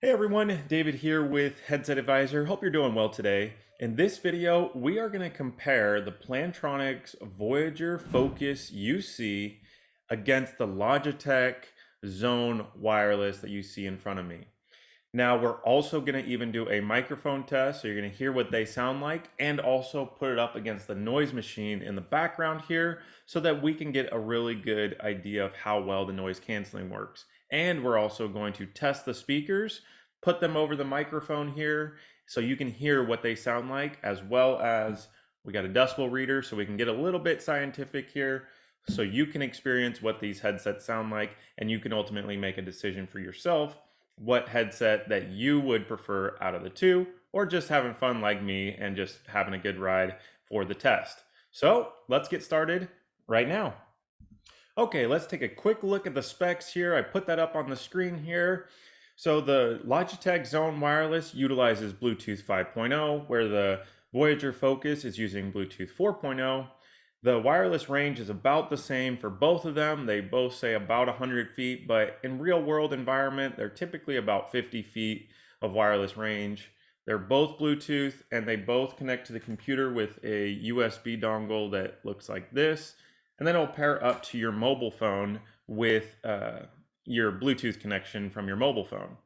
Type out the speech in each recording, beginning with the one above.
Hey everyone, David here with Headset Advisor. Hope you're doing well today. In this video, we are going to compare the Plantronics Voyager Focus UC against the Logitech Zone Wireless that you see in front of me. Now, we're also going to even do a microphone test, so you're going to hear what they sound like and also put it up against the noise machine in the background here so that we can get a really good idea of how well the noise canceling works. And we're also going to test the speakers, put them over the microphone here so you can hear what they sound like, as well as we got a decibel reader so we can get a little bit scientific here so you can experience what these headsets sound like and you can ultimately make a decision for yourself what headset that you would prefer out of the two, or just having fun like me and just having a good ride for the test. So let's get started right now. Okay, let's take a quick look at the specs here. I put that up on the screen here. So the Logitech Zone Wireless utilizes Bluetooth 5.0, where the Voyager Focus is using Bluetooth 4.0. The wireless range is about the same for both of them. They both say about 100 feet, but in real world environment, they're typically about 50 feet of wireless range. They're both Bluetooth and they both connect to the computer with a USB dongle that looks like this. And then it'll pair up to your mobile phone with your Bluetooth connection from your mobile phone.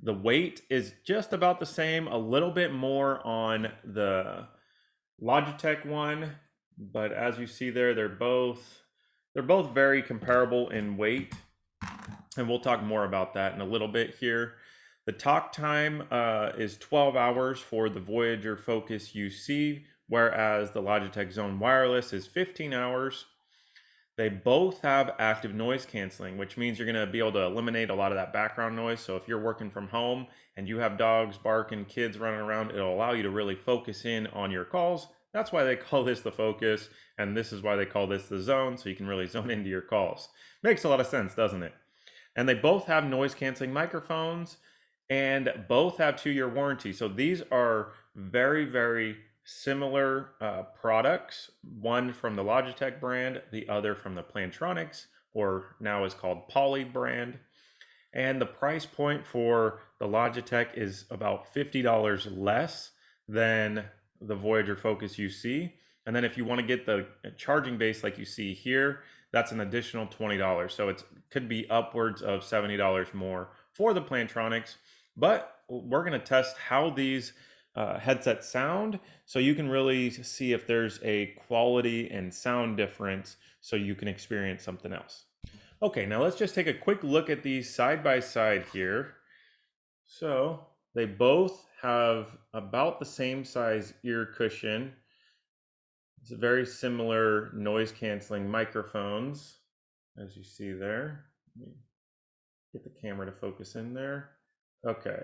The weight is just about the same, a little bit more on the Logitech one, but as you see there, they're both very comparable in weight, and we'll talk more about that in a little bit here. The talk time is 12 hours for the Voyager Focus UC, whereas the Logitech Zone Wireless is 15 hours. They both have active noise canceling, which means you're going to be able to eliminate a lot of that background noise. So if you're working from home and you have dogs barking, kids running around, it'll allow you to really focus in on your calls. That's why they call this the Focus, and this is why they call this the Zone, so you can really zone into your calls. Makes a lot of sense, doesn't it? And they both have noise canceling microphones and both have 2-year warranty. So these are very, very similar products, one from the Logitech brand, the other from the Plantronics, or now is called Poly brand. And the price point for the Logitech is about $50 less than the Voyager Focus UC. And then if you want to get the charging base like you see here, that's an additional $20. So it could be upwards of $70 more for the Plantronics. But we're going to test how these headsets sound so you can really see if there's a quality and sound difference so you can experience something else. Okay, now let's just take a quick look at these side by side here. So they both have about the same size ear cushion. It's very similar noise canceling microphones, as you see there. Let me get the camera to focus in there. Okay,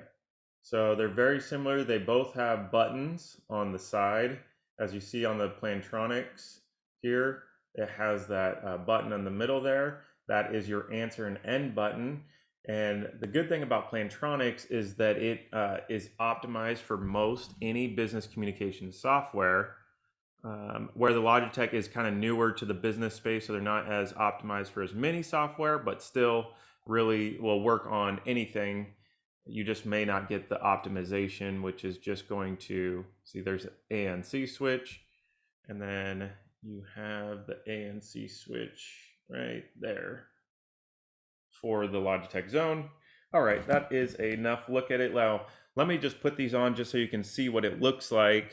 so they're very similar. They both have buttons on the side. As you see on the Plantronics here, it has that button in the middle there. That is your answer and end button. And the good thing about Plantronics is that it is optimized for most any business communication software, where the Logitech is kind of newer to the business space, so they're not as optimized for as many software, but still really will work on anything. You just may not get the optimization, which is just going to, see there's an ANC switch, and then you have the ANC switch right there for the Logitech Zone. All right, that is enough look at it. Now, let me just put these on just so you can see what it looks like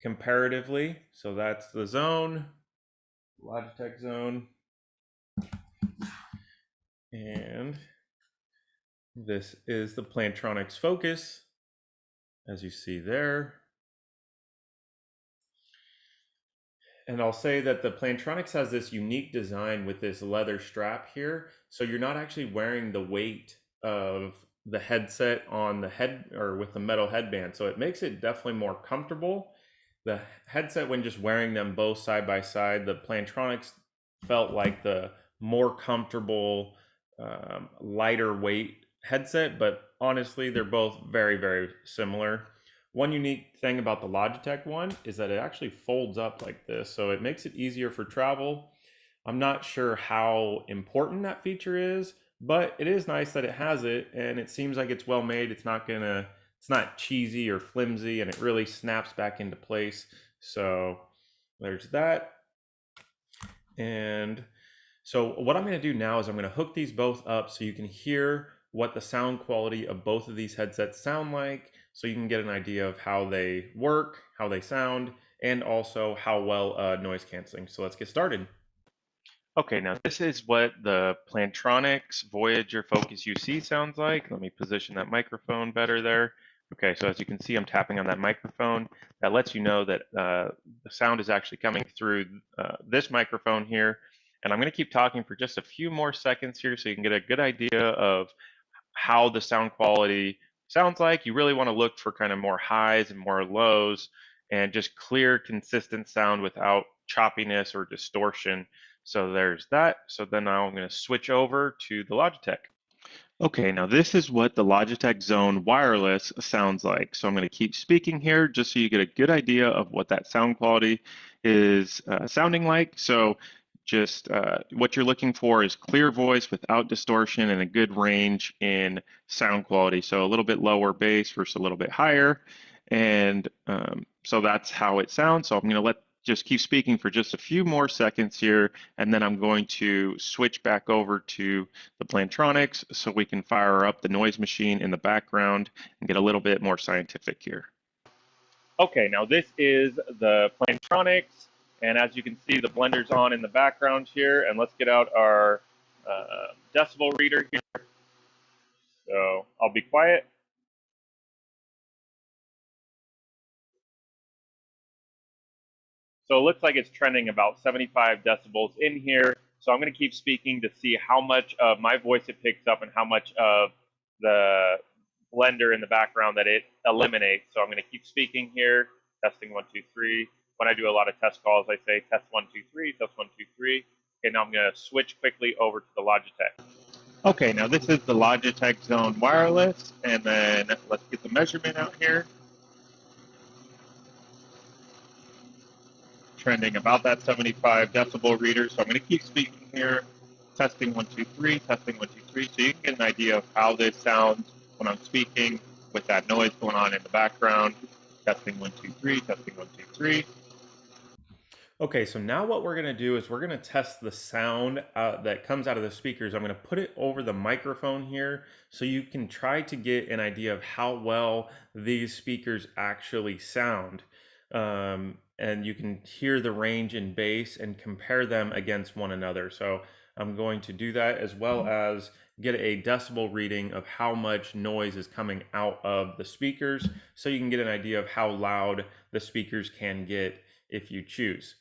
comparatively. So that's the Zone, Logitech Zone, and this is the Plantronics Focus, as you see there. And I'll say that the Plantronics has this unique design with this leather strap here. So you're not actually wearing the weight of the headset on the head or with the metal headband. So it makes it definitely more comfortable. The headset, when just wearing them both side by side, the Plantronics felt like the more comfortable, lighter weight headset, but honestly, they're both very, very similar. One unique thing about the Logitech one is that it actually folds up like this, so it makes it easier for travel. I'm not sure how important that feature is, but it is nice that it has it, and it seems like it's well made. It's not cheesy or flimsy, and it really snaps back into place. So there's that. And so what I'm going to do now is I'm going to hook these both up so you can hear what the sound quality of both of these headsets sound like, so you can get an idea of how they work, how they sound, and also how well noise canceling. So let's get started. Okay, now this is what the Plantronics Voyager Focus UC sounds like. Let me position that microphone better there. Okay, so as you can see, I'm tapping on that microphone. That lets you know that the sound is actually coming through this microphone here. And I'm going to keep talking for just a few more seconds here so you can get a good idea of how the sound quality sounds like. You really want to look for kind of more highs and more lows and just clear, consistent sound without choppiness or distortion. So there's that. So then now I'm going to switch over to the Logitech. Okay, now this is what the Logitech Zone Wireless sounds like. So I'm going to keep speaking here just so you get a good idea of what that sound quality is sounding like. So just what you're looking for is clear voice without distortion and a good range in sound quality. So a little bit lower bass versus a little bit higher. And so that's how it sounds. So I'm going to just keep speaking for just a few more seconds here, and then I'm going to switch back over to the Plantronics so we can fire up the noise machine in the background and get a little bit more scientific here. Okay, now this is the Plantronics, and as you can see, the blender's on in the background here, and let's get out our decibel reader here. So I'll be quiet. So it looks like it's trending about 75 decibels in here. So I'm going to keep speaking to see how much of my voice it picks up and how much of the blender in the background that it eliminates. So I'm going to keep speaking here, testing 1, 2, 3. When I do a lot of test calls, I say test 1, 2, 3, test 1, 2, 3. Okay, now I'm going to switch quickly over to the Logitech. Okay, now this is the Logitech Zone Wireless, and then let's get the measurement out here. Trending about that 75 decibel reader. So I'm going to keep speaking here. Testing 1, 2, 3, testing 1, 2, 3. So you can get an idea of how this sounds when I'm speaking with that noise going on in the background. Testing 1, 2, 3, testing 1, 2, 3. Okay, so now what we're going to do is we're going to test the sound that comes out of the speakers. I'm going to put it over the microphone here so you can try to get an idea of how well these speakers actually sound. And you can hear the range in bass and compare them against one another. So I'm going to do that as well as get a decibel reading of how much noise is coming out of the speakers so you can get an idea of how loud the speakers can get if you choose.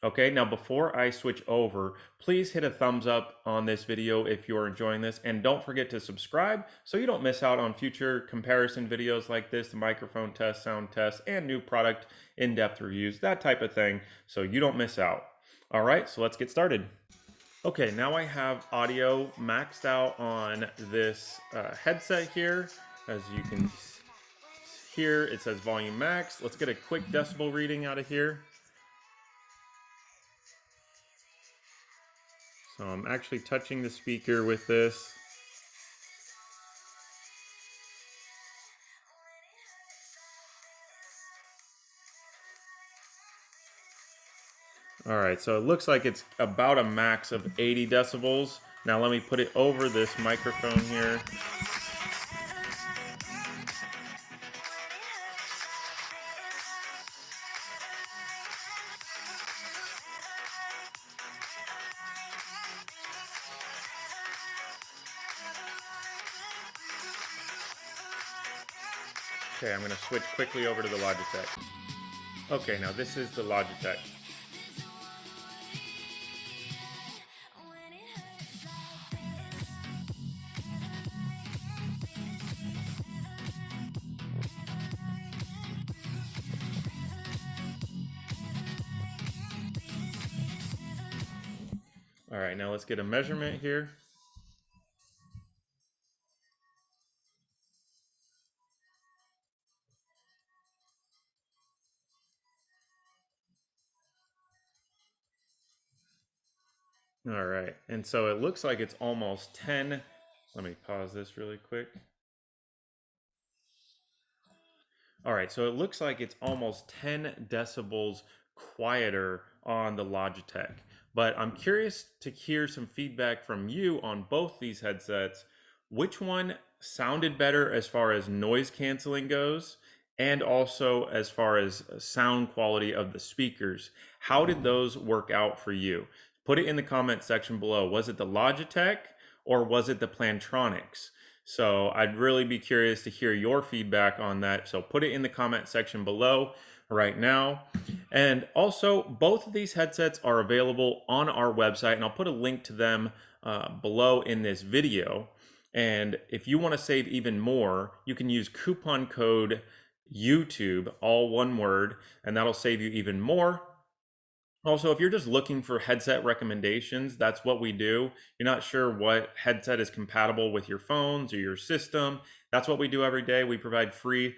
Okay, now before I switch over, please hit a thumbs up on this video if you're enjoying this, and don't forget to subscribe so you don't miss out on future comparison videos like this, the microphone test, sound test, and new product in-depth reviews, that type of thing, so you don't miss out. All right, so let's get started. Okay, now I have audio maxed out on this headset here. As you can hear, it says volume max. Let's get a quick decibel reading out of here. So I'm actually touching the speaker with this. All right, so it looks like it's about a max of 80 decibels. Now let me put it over this microphone here. Okay, I'm going to switch quickly over to the Logitech. Okay, now this is the Logitech. All right, now let's get a measurement here. All right, and so it looks like it's almost 10 Let me pause this really quick. All right, so it looks like it's almost 10 decibels quieter on the Logitech. But I'm curious to hear some feedback from you on both these headsets. Which one sounded better as far as noise canceling goes, and also as far as sound quality of the speakers? How did those work out for you? Put it in the comment section below. Was it the Logitech or was it the Plantronics? So I'd really be curious to hear your feedback on that. So put it in the comment section below right now. And also, both of these headsets are available on our website, and I'll put a link to them below in this video. And if you want to save even more, you can use coupon code YouTube, all one word, and that'll save you even more. Also, if you're just looking for headset recommendations, that's what we do. You're not sure what headset is compatible with your phones or your system. That's what we do every day. We provide free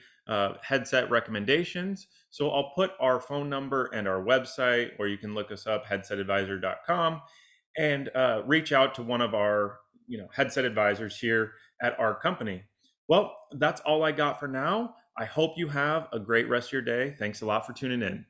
headset recommendations. So I'll put our phone number and our website, or you can look us up, headsetadvisor.com, and reach out to one of our headset advisors here at our company. Well, that's all I got for now. I hope you have a great rest of your day. Thanks a lot for tuning in.